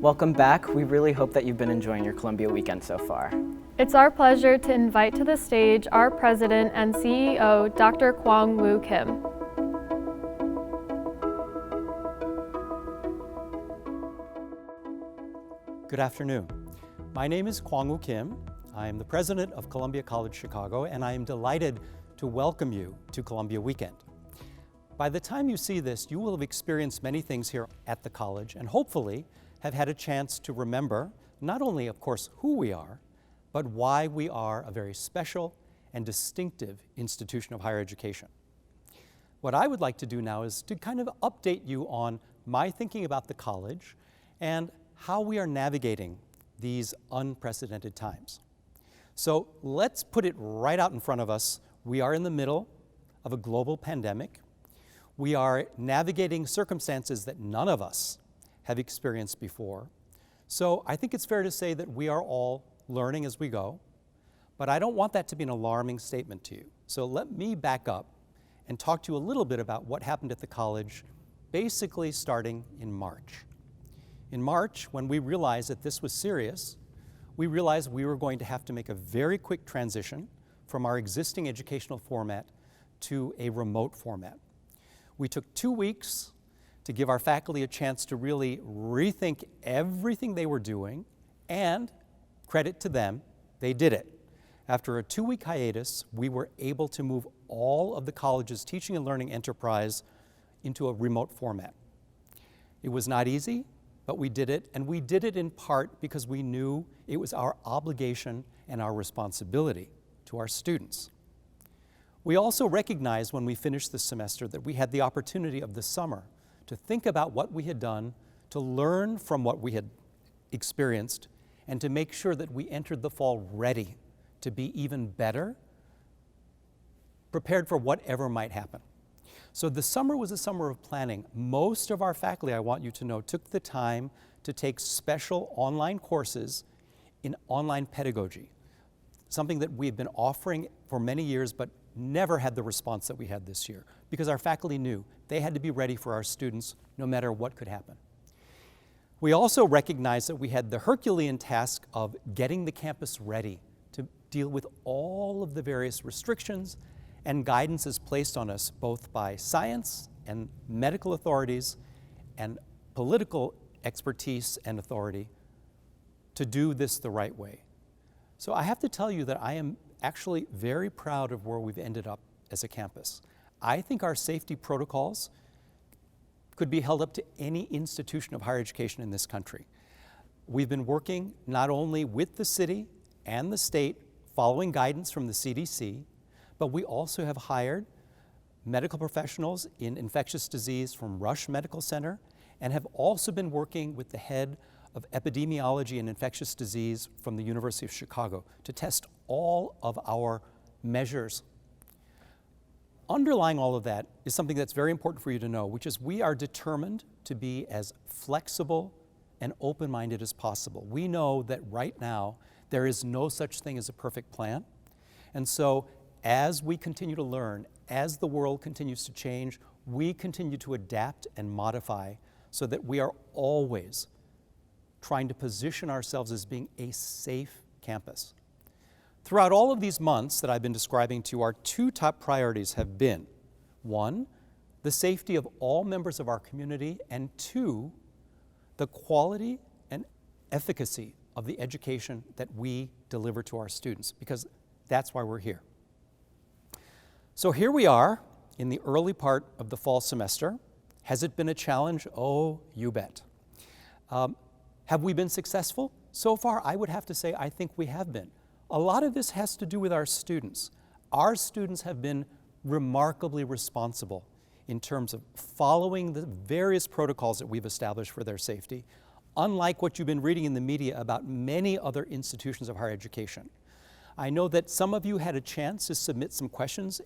Welcome back. We really hope that you've been enjoying your Columbia weekend so far. It's our pleasure to invite to the stage our President and CEO, Dr. Kwang-Wu Kim. Good afternoon. My name is Kwang-Wu Kim. I am the president of Columbia College Chicago, and I am delighted to welcome you to Columbia Weekend. By the time you see this, you will have experienced many things here at the college and hopefully have had a chance to remember not only, of course, who we are, but why we are a very special and distinctive institution of higher education. What I would like to do now is to kind of update you on my thinking about the college and how we are navigating these unprecedented times. So let's put it right out in front of us. We are in the middle of a global pandemic. We are navigating circumstances that none of us have experienced before. So I think it's fair to say that we are all learning as we go, but I don't want that to be an alarming statement to you. So let me back up and talk to you a little bit about what happened at the college, basically starting in March. In March, when we realized that this was serious, we realized we were going to have to make a very quick transition from our existing educational format to a remote format. We took 2 weeks to give our faculty a chance to really rethink everything they were doing, and credit to them, they did it. After a 2-week hiatus, we were able to move all of the college's teaching and learning enterprise into a remote format. It was not easy, but we did it, and we did it in part because we knew it was our obligation and our responsibility to our students. We also recognized when we finished this semester that we had the opportunity of the summer to think about what we had done, to learn from what we had experienced, and to make sure that we entered the fall ready to be even better, prepared for whatever might happen. So the summer was a summer of planning. Most of our faculty, I want you to know, took the time to take special online courses in online pedagogy, something that we've been offering for many years but never had the response that we had this year, because our faculty knew they had to be ready for our students no matter what could happen. We also recognized that we had the Herculean task of getting the campus ready to deal with all of the various restrictions and guidances placed on us both by science and medical authorities and political expertise and authority to do this the right way. So I have to tell you that I am actually very proud of where we've ended up as a campus. I think our safety protocols could be held up to any institution of higher education in this country. We've been working not only with the city and the state, following guidance from the CDC, but we also have hired medical professionals in infectious disease from Rush Medical Center and have also been working with the head of epidemiology and infectious disease from the University of Chicago to test all of our measures. Underlying all of that is something that's very important for you to know, which is we are determined to be as flexible and open-minded as possible. We know that right now there is no such thing as a perfect plan. And so as we continue to learn, as the world continues to change, we continue to adapt and modify so that we are always trying to position ourselves as being a safe campus. Throughout all of these months that I've been describing to you, our 2 top priorities have been, 1, the safety of all members of our community, and 2, the quality and efficacy of the education that we deliver to our students, because that's why we're here. So here we are in the early part of the fall semester. Has it been a challenge? Oh, you bet. Have we been successful? So far, I would have to say I think we have been. A lot of this has to do with our students. Our students have been remarkably responsible in terms of following the various protocols that we've established for their safety, unlike what you've been reading in the media about many other institutions of higher education. I know that some of you had a chance to submit some questions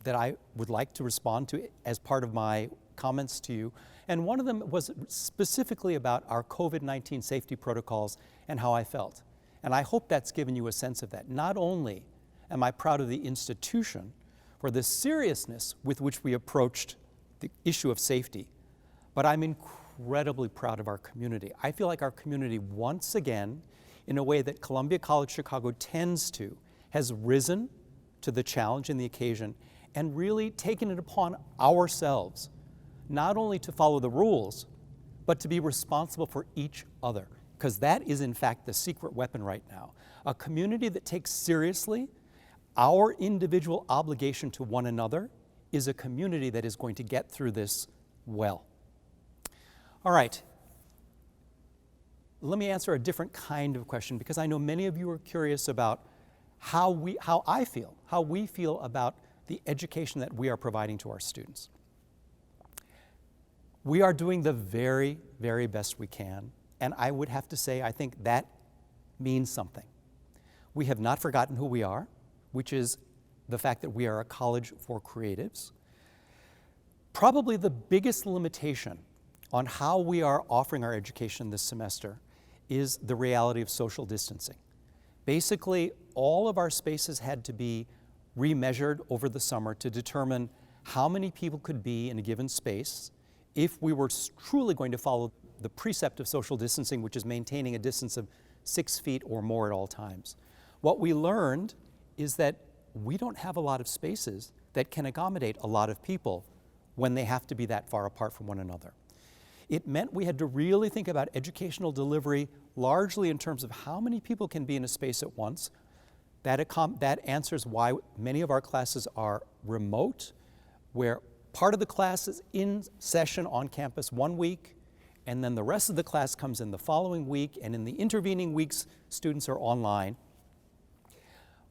that I would like to respond to as part of my comments to you. And one of them was specifically about our COVID-19 safety protocols and how I felt. And I hope that's given you a sense of that. Not only am I proud of the institution for the seriousness with which we approached the issue of safety, but I'm incredibly proud of our community. I feel like our community, once again, in a way that Columbia College Chicago tends to, has risen to the challenge and the occasion and really taken it upon ourselves, not only to follow the rules, but to be responsible for each other, because that is in fact the secret weapon right now. A community that takes seriously our individual obligation to one another is a community that is going to get through this well. All right, let me answer a different kind of question, because I know many of you are curious about how we feel about the education that we are providing to our students. We are doing the very, very best we can, and I would have to say I think that means something. We have not forgotten who we are, which is the fact that we are a college for creatives. Probably the biggest limitation on how we are offering our education this semester is the reality of social distancing. Basically, all of our spaces had to be remeasured over the summer to determine how many people could be in a given space if we were truly going to follow the precept of social distancing, which is maintaining a distance of 6 feet or more at all times. What we learned is that we don't have a lot of spaces that can accommodate a lot of people when they have to be that far apart from one another. It meant we had to really think about educational delivery largely in terms of how many people can be in a space at once. That answers why many of our classes are remote, where part of the class is in session on campus 1 week, and then the rest of the class comes in the following week, and in the intervening weeks, students are online.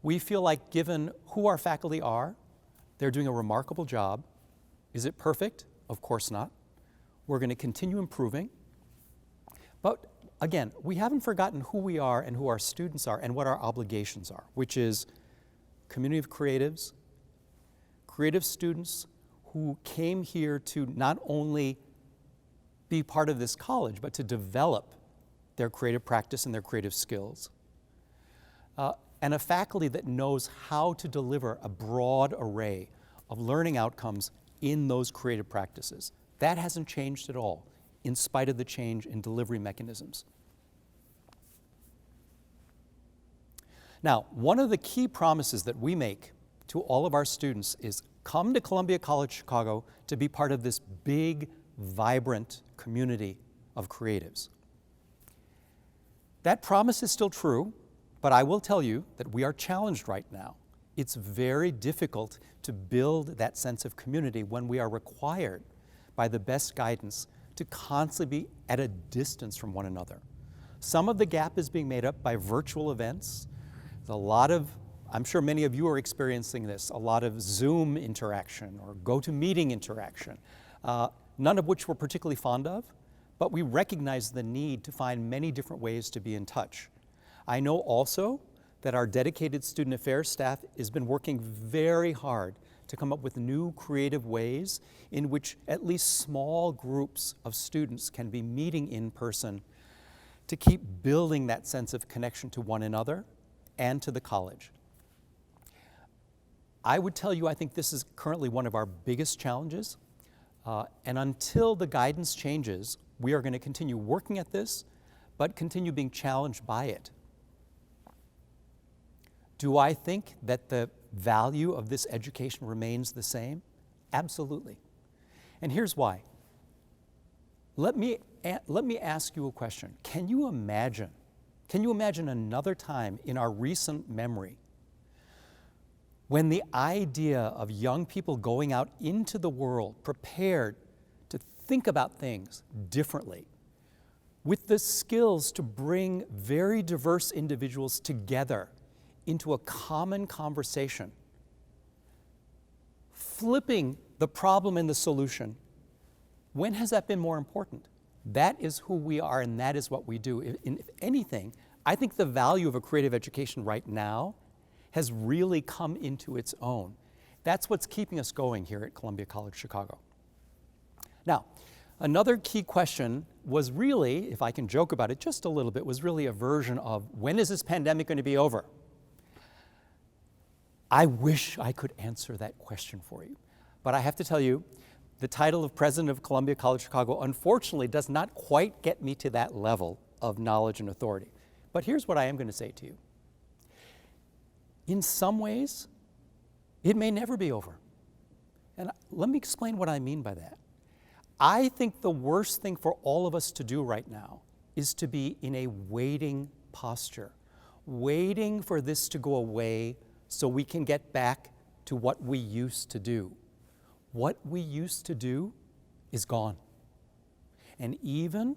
We feel like, given who our faculty are, they're doing a remarkable job. Is it perfect? Of course not. We're going to continue improving. But again, we haven't forgotten who we are and who our students are and what our obligations are, which is community of creatives, creative students who came here to not only be part of this college, but to develop their creative practice and their creative skills. And a faculty that knows how to deliver a broad array of learning outcomes in those creative practices. That hasn't changed at all, in spite of the change in delivery mechanisms. Now, one of the key promises that we make to all of our students is come to Columbia College Chicago to be part of this big, vibrant community of creatives. That promise is still true, but I will tell you that we are challenged right now. It's very difficult to build that sense of community when we are required by the best guidance to constantly be at a distance from one another. Some of the gap is being made up by virtual events. There's a lot of, I'm sure many of you are experiencing this, a lot of Zoom interaction or GoToMeeting interaction, none of which we're particularly fond of, but we recognize the need to find many different ways to be in touch. I know also that our dedicated student affairs staff has been working very hard to come up with new creative ways in which at least small groups of students can be meeting in person to keep building that sense of connection to one another and to the college. I would tell you I think this is currently one of our biggest challenges, and until the guidance changes, we are going to continue working at this, but continue being challenged by it. Do I think that the value of this education remains the same? Absolutely. And here's why. Let me ask you a question. Can you imagine another time in our recent memory when the idea of young people going out into the world prepared to think about things differently, with the skills to bring very diverse individuals together into a common conversation, flipping the problem and the solution? When has that been more important? That is who we are, and that is what we do. If anything, I think the value of a creative education right now has really come into its own. That's what's keeping us going here at Columbia College Chicago. Now, another key question was really, if I can joke about it just a little bit, was really a version of, when is this pandemic going to be over? I wish I could answer that question for you. But I have to tell you, the title of president of Columbia College Chicago unfortunately does not quite get me to that level of knowledge and authority. But here's what I am going to say to you. In some ways, it may never be over. And let me explain what I mean by that. I think the worst thing for all of us to do right now is to be in a waiting posture, waiting for this to go away so we can get back to what we used to do. What we used to do is gone. And even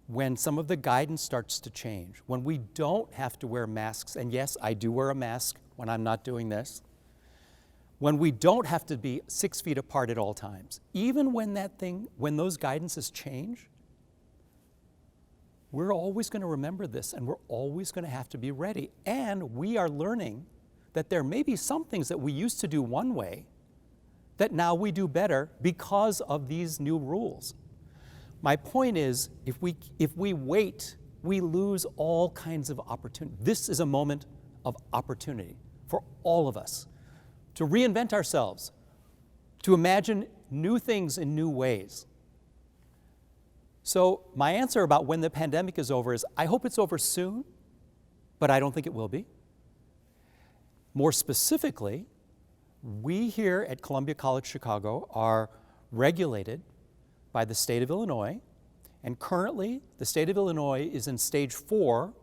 when some of the guidance starts to change, when we don't have to wear masks, and yes, I do wear a mask when I'm not doing this, when we don't have to be 6 feet apart at all times, even when those guidances change, we're always going to remember this, and we're always going to have to be ready. And we are learning that there may be some things that we used to do one way that now we do better because of these new rules. My point is, if we wait, we lose all kinds of opportunity. This is a moment of opportunity for all of us to reinvent ourselves, to imagine new things in new ways. So my answer about when the pandemic is over is, I hope it's over soon, but I don't think it will be. More specifically, we here at Columbia College Chicago are regulated by the state of Illinois, and currently the state of Illinois is in stage 4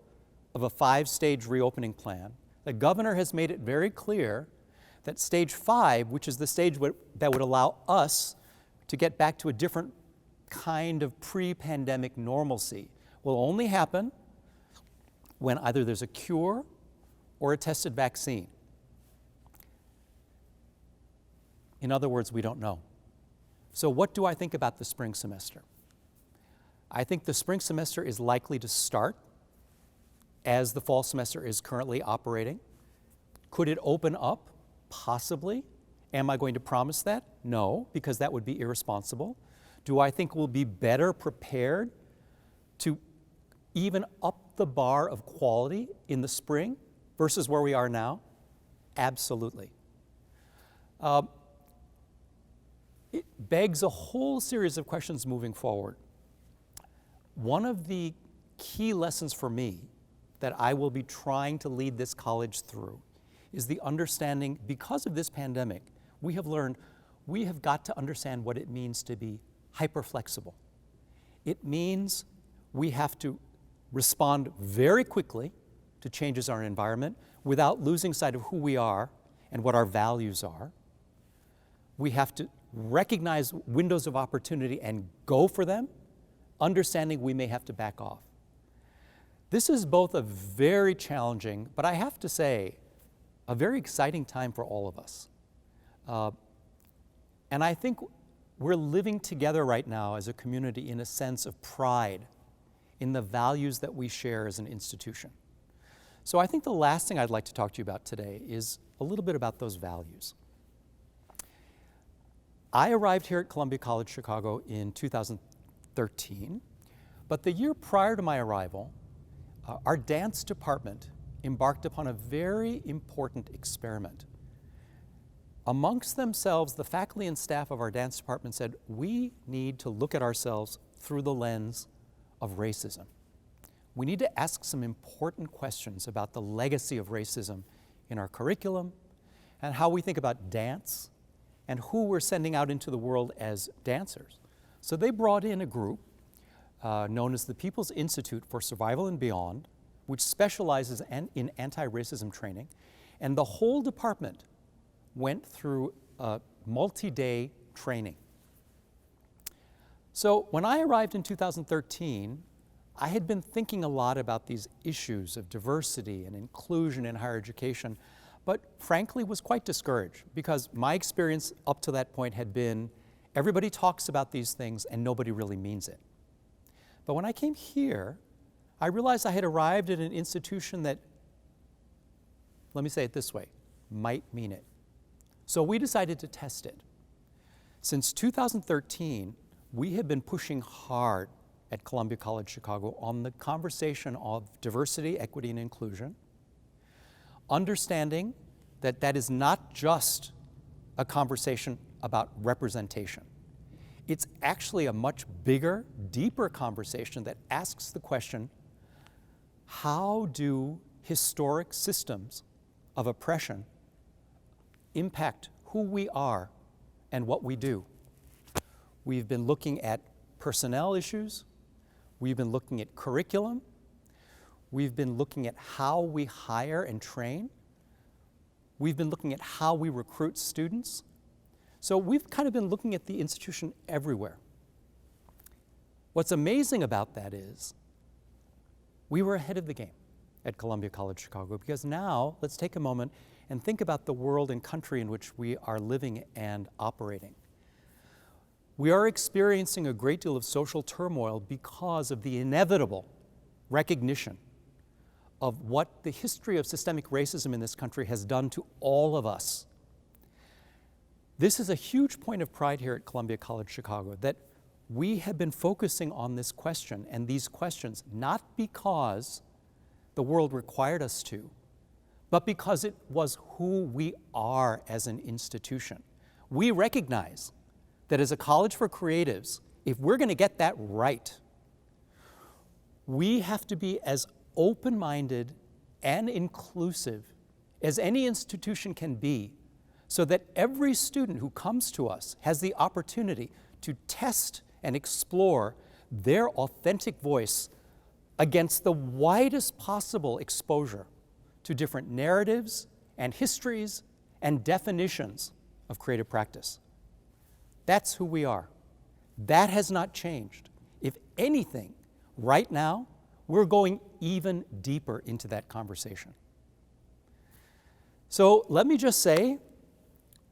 of a 5-stage reopening plan. The governor has made it very clear that stage 5, which is the stage that would allow us to get back to a different kind of pre-pandemic normalcy, will only happen when either there's a cure or a tested vaccine. In other words, we don't know. So what do I think about the spring semester? I think the spring semester is likely to start as the fall semester is currently operating. Could it open up? Possibly. Am I going to promise that? No, because that would be irresponsible. Do I think we'll be better prepared to even up the bar of quality in the spring versus where we are now? Absolutely. It begs a whole series of questions moving forward. One of the key lessons for me that I will be trying to lead this college through is the understanding, because of this pandemic, we have learned we have got to understand what it means to be hyper-flexible. It means we have to respond very quickly to changes in our environment without losing sight of who we are and what our values are. We have to recognize windows of opportunity and go for them, understanding we may have to back off. This is both a very challenging, but I have to say, a very exciting time for all of us. And I think we're living together right now as a community in a sense of pride in the values that we share as an institution. So I think the last thing I'd like to talk to you about today is a little bit about those values. I arrived here at Columbia College Chicago in 2013, but the year prior to my arrival, our dance department embarked upon a very important experiment. Amongst themselves, the faculty and staff of our dance department said, we need to look at ourselves through the lens of racism. We need to ask some important questions about the legacy of racism in our curriculum and how we think about dance and who we're sending out into the world as dancers. So they brought in a group known as the People's Institute for Survival and Beyond, which specializes in anti-racism training, and the whole department went through a multi-day training. So when I arrived in 2013, I had been thinking a lot about these issues of diversity and inclusion in higher education, but frankly was quite discouraged because my experience up to that point had been everybody talks about these things and nobody really means it. But when I came here, I realized I had arrived at an institution that, let me say it this way, might mean it. So we decided to test it. Since 2013, we have been pushing hard at Columbia College Chicago on the conversation of diversity, equity, and inclusion, understanding that that is not just a conversation about representation. It's actually a much bigger, deeper conversation that asks the question, how do historic systems of oppression impact who we are and what we do? We've been looking at personnel issues. We've been looking at curriculum. We've been looking at how we hire and train. We've been looking at how we recruit students. So we've kind of been looking at the institution everywhere. What's amazing about that is we were ahead of the game at Columbia College Chicago, because now let's take a moment and think about the world and country in which we are living and operating. We are experiencing a great deal of social turmoil because of the inevitable recognition of what the history of systemic racism in this country has done to all of us. This is a huge point of pride here at Columbia College Chicago, that we have been focusing on this question and these questions not because the world required us to, but because it was who we are as an institution. We recognize that as a college for creatives, if we're going to get that right, we have to be as open-minded and inclusive as any institution can be, so that every student who comes to us has the opportunity to test and explore their authentic voice against the widest possible exposure to different narratives and histories and definitions of creative practice. That's who we are. That has not changed. If anything, right now, we're going even deeper into that conversation. So let me just say,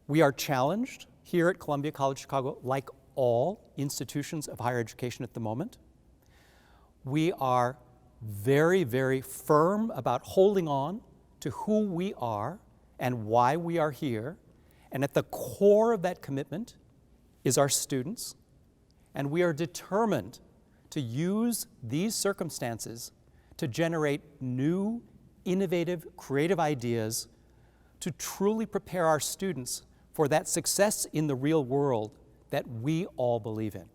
we are challenged here at Columbia College Chicago, like all institutions of higher education at the moment. We are very, very firm about holding on to who we are and why we are here. And at the core of that commitment is our students. And we are determined to use these circumstances to generate new, innovative, creative ideas to truly prepare our students for that success in the real world that we all believe in.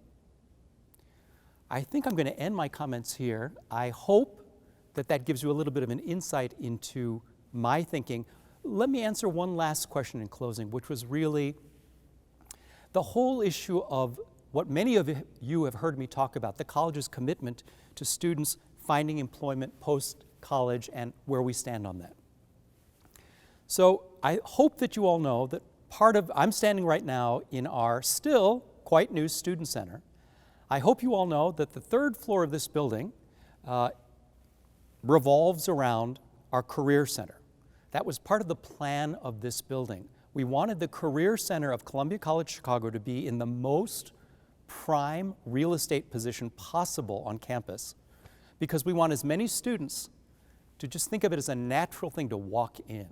I think I'm going to end my comments here. I hope that that gives you a little bit of an insight into my thinking. Let me answer one last question in closing, which was really the whole issue of what many of you have heard me talk about, the college's commitment to students finding employment post-college and where we stand on that. So I hope that you all know that I'm standing right now in our still quite new student center. I hope you all know that the third floor of this building revolves around our career center. That was part of the plan of this building. We wanted the career center of Columbia College Chicago to be in the most prime real estate position possible on campus, because we want as many students to just think of it as a natural thing to walk in.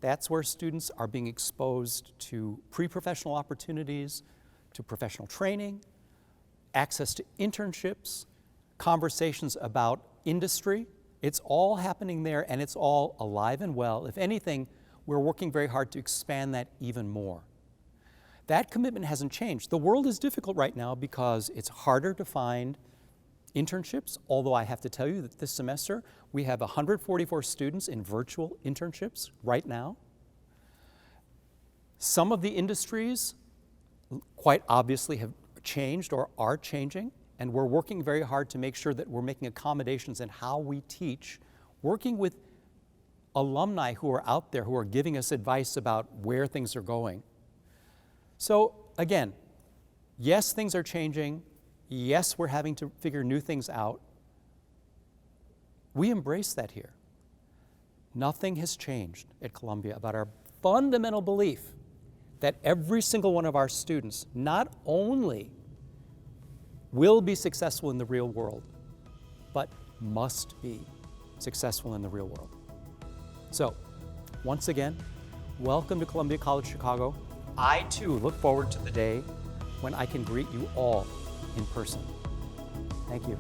That's where students are being exposed to pre-professional opportunities, to professional training, access to internships, conversations about industry. It's all happening there, and it's all alive and well. If anything, we're working very hard to expand that even more. That commitment hasn't changed. The world is difficult right now because it's harder to find internships, although I have to tell you that this semester we have 144 students in virtual internships right now. Some of the industries quite obviously have changed or are changing, and we're working very hard to make sure that we're making accommodations in how we teach, working with alumni who are out there who are giving us advice about where things are going. So again, yes, things are changing. Yes, we're having to figure new things out. We embrace that here. Nothing has changed at Columbia about our fundamental belief that every single one of our students not only will be successful in the real world, but must be successful in the real world. So, once again, welcome to Columbia College Chicago. I too look forward to the day when I can greet you all in person. Thank you.